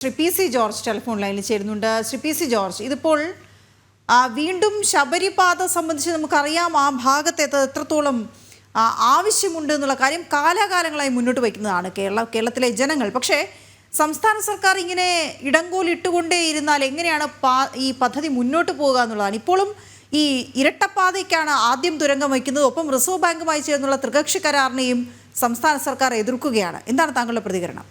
Shri P C George telephone ലൈനിൽ ചേരുന്നുണ്ട്. Shri P C George, ഇതിപ്പോൾ വീണ്ടും ശബരിപാത സംബന്ധിച്ച് നമുക്കറിയാം ആ ഭാഗത്ത് എത്രത്തോളം ആവശ്യമുണ്ട് എന്നുള്ള കാര്യം കാലാകാലങ്ങളായി മുന്നോട്ട് വയ്ക്കുന്നതാണ് കേരളത്തിലെ ജനങ്ങൾ. പക്ഷേ സംസ്ഥാന സർക്കാർ ഇങ്ങനെ ഇടങ്കോലിട്ടുകൊണ്ടേയിരുന്നാൽ എങ്ങനെയാണ് ഈ പദ്ധതി മുന്നോട്ട് പോകുക എന്നുള്ളതാണ്. ഇപ്പോഴും ഈ ഇരട്ടപ്പാതയ്ക്കാണ് ആദ്യം തുരങ്കം വയ്ക്കുന്നത്. ഒപ്പം റിസർവ് ബാങ്കുമായി ചേർന്നുള്ള ത്രികക്ഷി കരാറിനെയും സംസ്ഥാന സർക്കാർ എതിർക്കുകയാണ്. എന്താണ് താങ്കളുടെ പ്രതികരണം?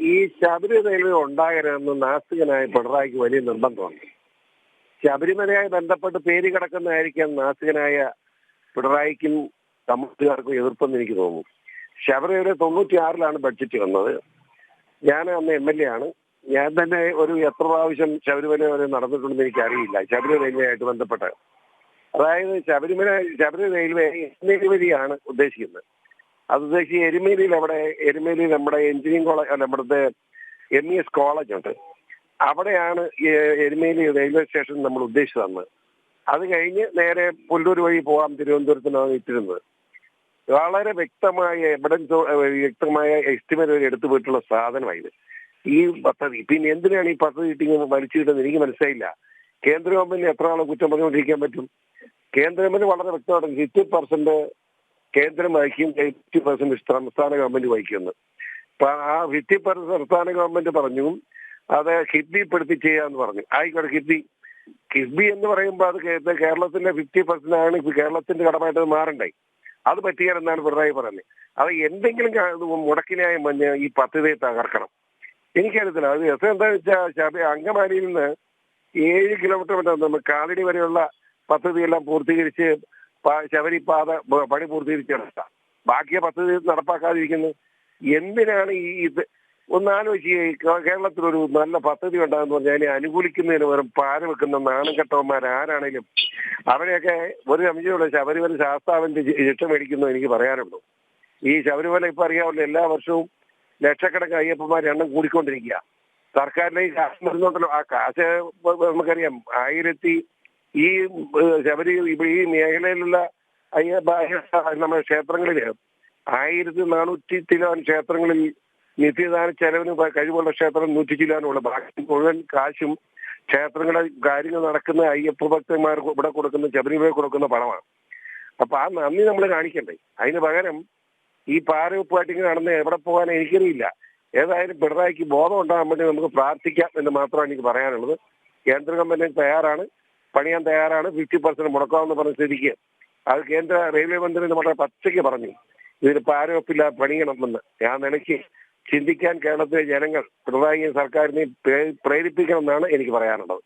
ഈ ശബരി റെയിൽവേ ഉണ്ടാകരുതെന്ന് നാസ്തികനായ പിണറായിക്ക് വലിയ നിർബന്ധമുണ്ട്. ശബരിമലയായി ബന്ധപ്പെട്ട് പേര് കിടക്കുന്നതായിരിക്കാം നാസ്തികനായ പിണറായിക്കും കമ്മ്യൂണിസ്റ്റുകാർക്കും എതിർപ്പെന്ന് എനിക്ക് തോന്നുന്നു. ശബരിമല 96 ബഡ്ജറ്റ് വന്നത്. ഞാൻ അന്ന് MLA ആണ്. ഞാൻ തന്നെ എത്ര പ്രാവശ്യം ശബരിമല വരെ നടന്നിട്ടുണ്ടെന്ന് എനിക്ക് അറിയില്ല. ശബരി റെയിൽവേ ആയിട്ട് ബന്ധപ്പെട്ട്, അതായത് ശബരി റെയിൽവേ എരുമേലി വഴിയാണ് ഉദ്ദേശിക്കുന്നത്. അത് ഉദ്ദേശിച്ച് എരുമേലിയിൽ നമ്മുടെ എഞ്ചിനീയറിംഗ് കോളേജ്, നമ്മുടെ MES കോളേജ് ഉണ്ട്. അവിടെയാണ് എരുമേലി റെയിൽവേ സ്റ്റേഷൻ നമ്മൾ ഉദ്ദേശിച്ചു തന്നത്. അത് കഴിഞ്ഞ് നേരെ പുല്ലൂർ വഴി പോകാം തിരുവനന്തപുരത്തിനാണ് ഇട്ടിരുന്നത്. വളരെ വ്യക്തമായ എസ്റ്റിമേറ്റ് വരെ എടുത്തു പോയിട്ടുള്ള സാധനമായത് ഈ പദ്ധതി. പിന്നെ എന്തിനാണ് ഈ പദ്ധതി ഇട്ടിങ്ങനെ വലിച്ചു കിട്ടുന്നത് എനിക്ക് മനസ്സിലായില്ല. കേന്ദ്ര ഗവൺമെന്റിന് എത്ര ആളെ കുറ്റം പറഞ്ഞുകൊണ്ടിരിക്കാൻ പറ്റും? കേന്ദ്ര ഗവൺമെന്റ് വളരെ വ്യക്തമായിട്ട് 50% കേന്ദ്രം വഹിക്കും, 50% സംസ്ഥാന ഗവൺമെന്റ് വഹിക്കുന്നു. അപ്പൊ ആ 50% സംസ്ഥാന ഗവൺമെന്റ് പറഞ്ഞു അത് കിഫ്ബിപ്പെടുത്തി ചെയ്യാന്ന് പറഞ്ഞു. ആയിക്കോട്ടെ, കിഫ്ബി എന്ന് പറയുമ്പോൾ അത് കേരളത്തിന്റെ 50% ആണ്. കേരളത്തിന്റെ കടമായിട്ട് മാറണ്ടേ? അത് പറ്റിയാലെന്നാണ് പിണറായി പറയുന്നത്. അത് എന്തെങ്കിലും മുടക്കിനായ ഈ പദ്ധതിയെ തകർക്കണം. എനിക്കറിയത്തില്ല. അത് എന്താ വെച്ചാൽ അങ്കമാലിയിൽ നിന്ന് 7 കിലോമീറ്റർ കാലടി വരെയുള്ള പദ്ധതിയെല്ലാം പൂർത്തീകരിച്ച് ശബരിപാത പണി പൂർത്തീകരിച്ചെടുത്ത ബാക്കിയ പദ്ധതി നടപ്പാക്കാതിരിക്കുന്നത് എന്തിനാണ്? ഇത് ഒന്നാലോചിച്ച് കേരളത്തിലൊരു നല്ല പദ്ധതി ഉണ്ടാകുന്ന പറഞ്ഞാൽ അതിനെ അനുകൂലിക്കുന്നതിന് പകരം പാര വെക്കുന്ന നാണം കെട്ടവന്മാർ ആരാണെങ്കിലും അവരെയൊക്കെ ഒരു സംശയമുള്ള ശബരിമല ശാസ്താവിന്റെ ശിക്ഷ മേടിക്കുന്നത് എനിക്ക് പറയാനുള്ളൂ. ഈ ശബരിമല ഇപ്പൊ അറിയാമല്ലോ, എല്ലാ വർഷവും ലക്ഷക്കണക്കിന് അയ്യപ്പന്മാർ എണ്ണം കൂടിക്കൊണ്ടിരിക്കുക. സർക്കാരിലേക്ക് കാശ് വരുന്നുണ്ടല്ലോ. ആ കാശ് നമുക്കറിയാം. ഈ മേഖലയിലുള്ള നമ്മുടെ ക്ഷേത്രങ്ങളില് 1400 ചിലവൻ ക്ഷേത്രങ്ങളിൽ നിത്യദാന ചെലവിന് കഴിവുള്ള ക്ഷേത്രം 100 ചിലവാനുള്ളൂ. ബാക്കി മുഴുവൻ കാശും ക്ഷേത്രങ്ങളെ കാര്യങ്ങൾ നടക്കുന്ന അയ്യപ്പ ഭക്തന്മാർക്ക് ഇവിടെ കൊടുക്കുന്ന, ശബരിമല കൊടുക്കുന്ന പണമാണ്. അപ്പൊ ആ നന്ദി നമ്മൾ കാണിക്കണ്ടേ? അതിന് പകരം ഈ പാരവെപ്പായിട്ട് നടന്ന് എവിടെ പോകാൻ എനിക്കറിയില്ല. ഏതായാലും പിണറായിക്ക് ബോധം ഉണ്ടാകാൻ വേണ്ടി നമുക്ക് പ്രാർത്ഥിക്കാം എന്ന് മാത്രമാണ് എനിക്ക് പറയാനുള്ളത്. കേന്ദ്ര ഗവൺമെന്റ് തയ്യാറാണ്, പണിയാൻ തയ്യാറാണ്. 50% മുടക്കാമെന്ന് പറഞ്ഞ സ്ഥിതിക്ക് അത് കേന്ദ്ര റെയിൽവേ മന്ത്രി നമ്മുടെ പച്ചയ്ക്ക് പറഞ്ഞു ഇതിന് പാരവെപ്പില്ല, പണിയണമെന്ന്. ആ നിലയ്ക്ക് ചിന്തിക്കാൻ കേരളത്തിലെ ജനങ്ങൾ പിണറായി സർക്കാരിനെ പ്രേരിപ്പിക്കണമെന്നാണ് എനിക്ക് പറയാനുള്ളത്.